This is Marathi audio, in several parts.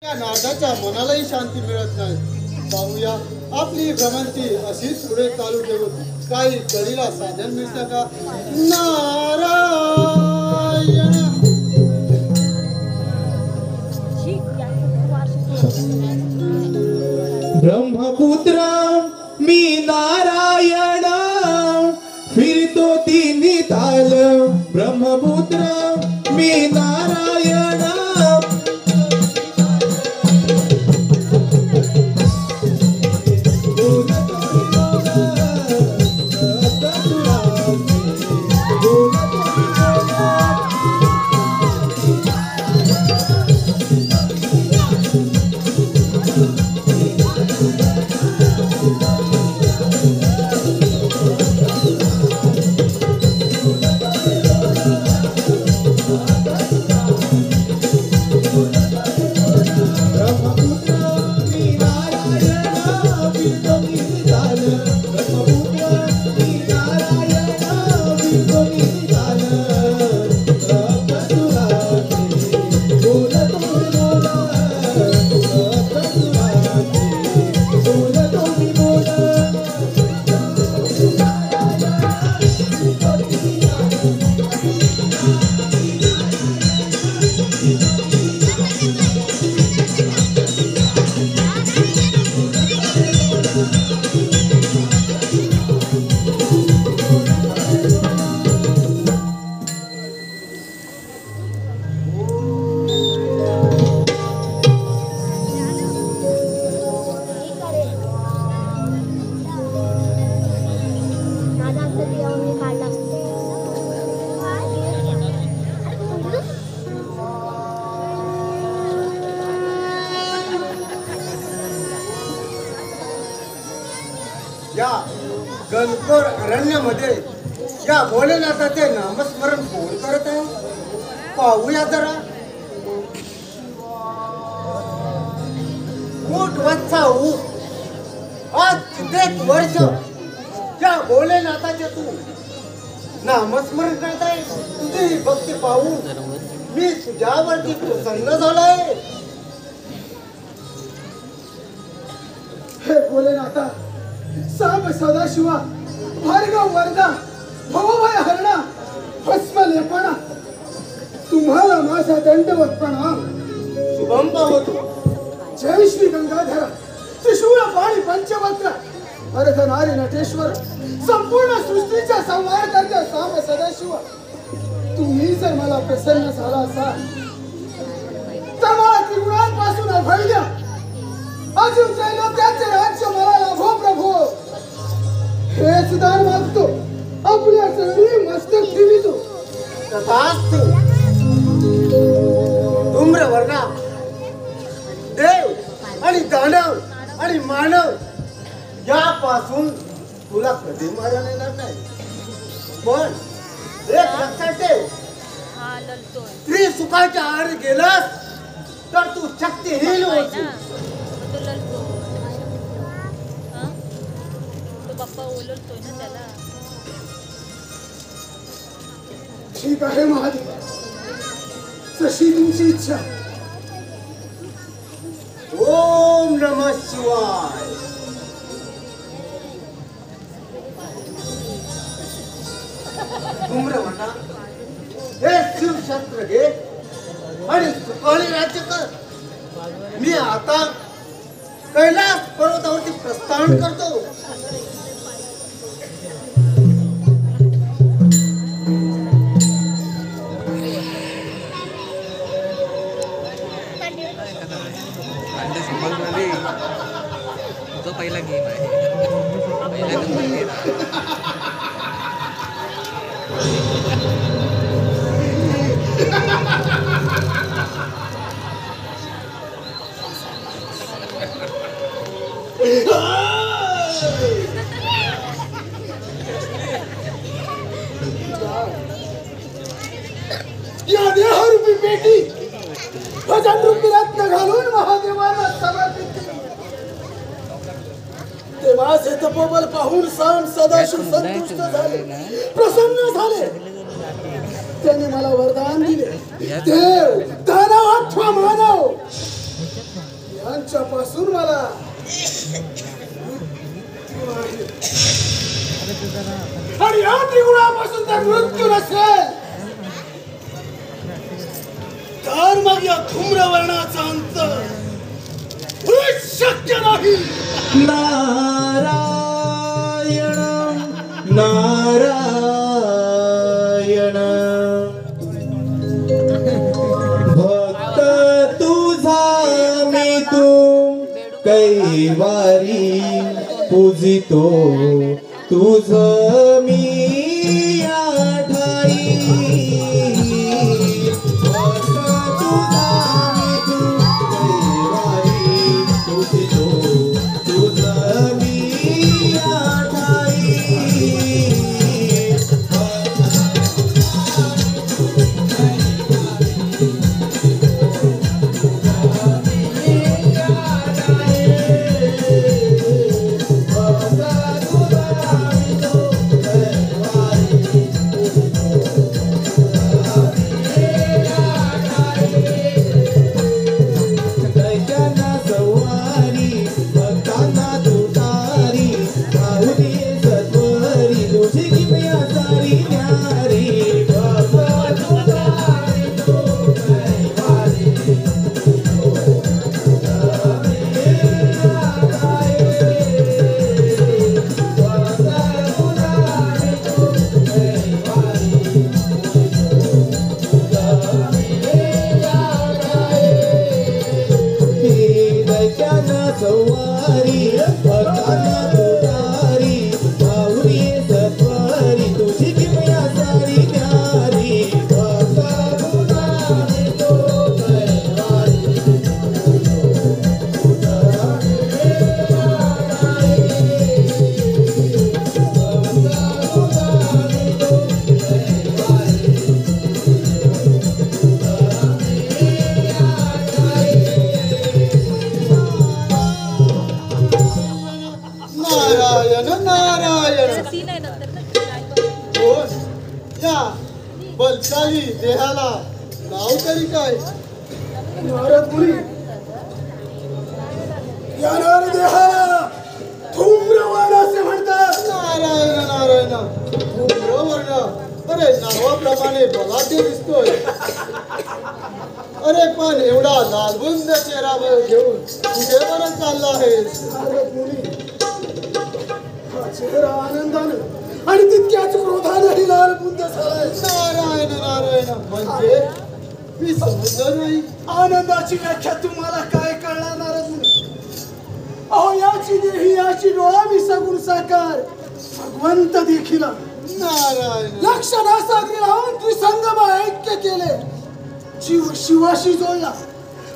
या नारदाच्या मनालाही शांती मिळत नाही। पाहूया आपली भ्रमंती अशीच पुढे चालू ठेवू, काही कळीला साधन मिळतं का? नारायण ब्रह्मपुत्र मी नारायण फिरतो तिन्ही ताल। ब्रह्मपुत्र मी नारायण या गणकोर अरण्यामध्ये या भोलेनाथाचे नामस्मरण कोण करत आहे? पाहूया जरा। ऊट वत्सा ऊट, आज कित्येक वर्ष या भोलेनाथाचे तू नामस्मरण करत आहे। तुझी भक्ती पाहून मी तुझ्यावरती प्रसन्न झालोय। हे भोलेनाथा, साम सदाशिवा, भार्गव वरदा, भवभय हरणा, भस्म लेपणा, तुम्हाला माझा दंडवत प्रणाम। शुभम पावतो। जय श्री गंगाधर, त्रिशूळ पाणी पंचवक्र, अर्धनारी नटेश्वर, संपूर्ण सृष्टीचा संहार करता साम सदाशिवा, तुम्ही जर मला प्रसन्न झाला असाल तर मला त्रिगुणांपासून अभय द्या। अजून त्रैलोक्याचे राज्य मला लाभो प्रभो, हेच दान मागतो, आपल्या चरणी मस्तक ठेवितो। तथास्तु। धूम्रवर्णा, देव आणि दानव आणि मानव यापासून तुला कधी मरण येणार नाही। पण एक लक्षात ठेव, स्त्री सुखाच्या आहारी गेलास तर तू शक्तिहीन होशील। बाप्पा ओलवतोय ना त्याला। ठीक आहे महादेव, जशी तुमची इच्छा। ओम नमः शिवाय। धूम्रवर्णा, हे शिवशस्त्र घे आणि सुखाने राज्य कर। मी आता कैलास पर्वतावरती प्रस्थान करतो। तो पहिला गेम आहे, पहिला नंबर गेम। या देहरूपी पेटी भजन रूपी रत्न घालून महादेवाला समर्पित केली। तेव्हाच हे तपोबल पाहून साम सदाशिव संतुष्ट झाले, प्रसन्न झाले। त्यांनी मला वरदान दिले, देव दानव अथवा मानव यांच्यापासून मला आणि या त्रिगुणापासून जर मृत्यू नसेल तर मग या धूम्रवर्णाचा अंत शक्य नाही. नारायण नारायण भक्त तुझा मी तू कैवारी पूजितो तुझ मी या ठाई. भक्त तुझा मी तू कैवारी पूजितो तुझ मी या ठाई. दैत्यांना सवारी भक्तांना तुतारी माऊली सत्वरी तुझी किमया सारी न्यारी. भक्त तुझारी तू कैवारी दैत्यांना सवारी भक्तांना तुतारी माऊली सत्वरी तुझी किमया सारी न्यारी. भक्त तुझारी तू कैवारी नारायण नारायण. सीन आहे नंतर ना काय बघ. कोण या बलशाली देहाला नाव तरी काय? नारद मुनी या नारदेहाला धूम्रवर्ण असे म्हणतात. नारायण नारायण धूम्रवर्ण. अरे नावाप्रमाणे बलाढ्य दिसतोय. अरे पण एवढा लालबुंद चेहरा घेऊन कुठे बरं चालला आहेस? नारद मुनी हा चेहरा आनंदानं आणि तितक्याच क्रोधानंही लालबुंद झालाय. नारायण नारायण म्हणजे मी समजलं नाही. आनंदाची व्याख्या तुम्हाला काय कळणार नारद मुनी? अहो याची देही याची डोळा मी सगुण साकार भगवंत देखील नारायण लक्ष नासागरी लावून त्रिसंगम ऐक्य केले. जीव शिवाशी जोडला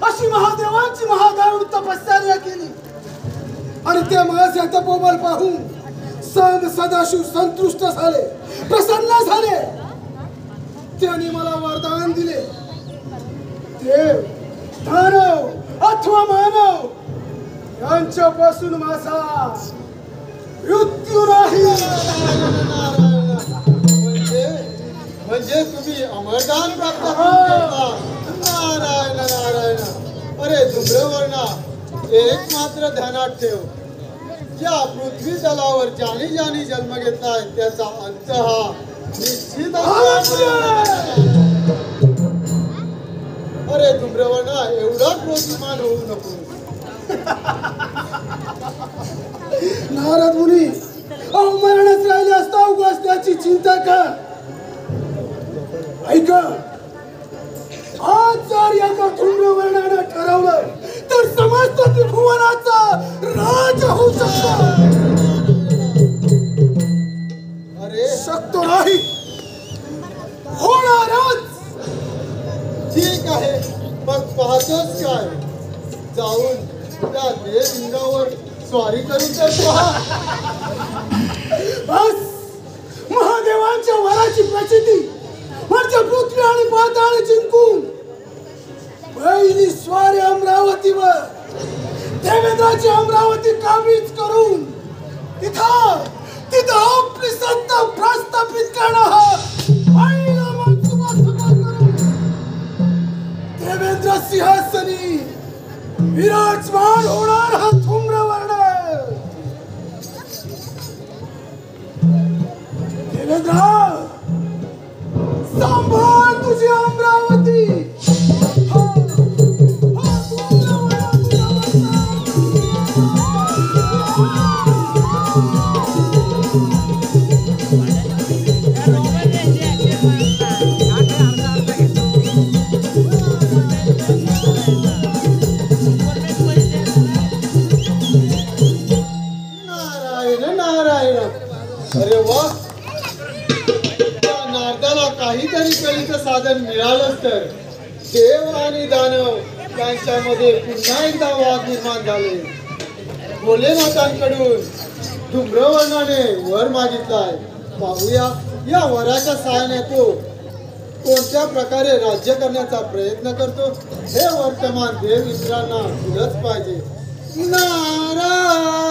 अशी महादेवांची महादारुण तपश्चर्या केली आणि ते माझे तपोबल पाहून सदाशिव संतुष्ट झाले प्रसन्न झाले. त्यांनी मला वरदान दिले. देव दानव अथवा मानव यांच्यापासून माझा मृत्यू नाही. म्हणजे तुम्ही अमरदान प्राप्त करून घेतला. नारायण नारायण. अरे धूम्रवर्णा एक मात्र ध्यानात ठेव. या पृथ्वी तलावर ज्याने ज्याने जन्म घेतलाय त्याचा अंत हा निश्चित अरे धूम्रवर्णा एवढा क्रोधीमान होऊ नको. नारद मुनी मरणच राहिले असता उगाच त्याची चिंता का? ऐका आज जर एका धूम्रवर्णानं ठरवलं तर समस्त त्रिभुवनाचा राज होऊ शकतो. अरे शकतो नाही होणारच. ठीक आहे मग पाहतोच काय? जाऊन त्या देवलिंगावर स्वारी करून तर पहा. बस महादेवांच्या वराची प्रचिती म्हणजे पृथ्वी आणि पाताळ जिंकून पहिली स्वारी अमरावतीवर देवेंद्राची अमरावती काबीज करून तिथं आपली सत्ता प्रस्थापित करणं हा पहिला मनसुबा साकार करून देवेंद्र सिंहासनी विराजमान होणार हा धूम्रवर्ण देवेंद्र सांभाळ तुझी अमरावती हा धूम्रवर्ण नारायण नारायण. अरे वा, त्या नारदाला काहीतरी कळीचं साधन मिळालंच तर देव आणि दानव यांच्यामध्ये पुन्हा एकदा वाद निर्माण झाले. भोलेनाथांकडून धूम्रवर्णाने वर मागितलाय. पाहूया या वराच्या सहाय्याने तो कोणत्या प्रकारे राज्य करण्याचा प्रयत्न करतो. हे वर्तमान देव मित्रांना दिलंच पाहिजे. नारायण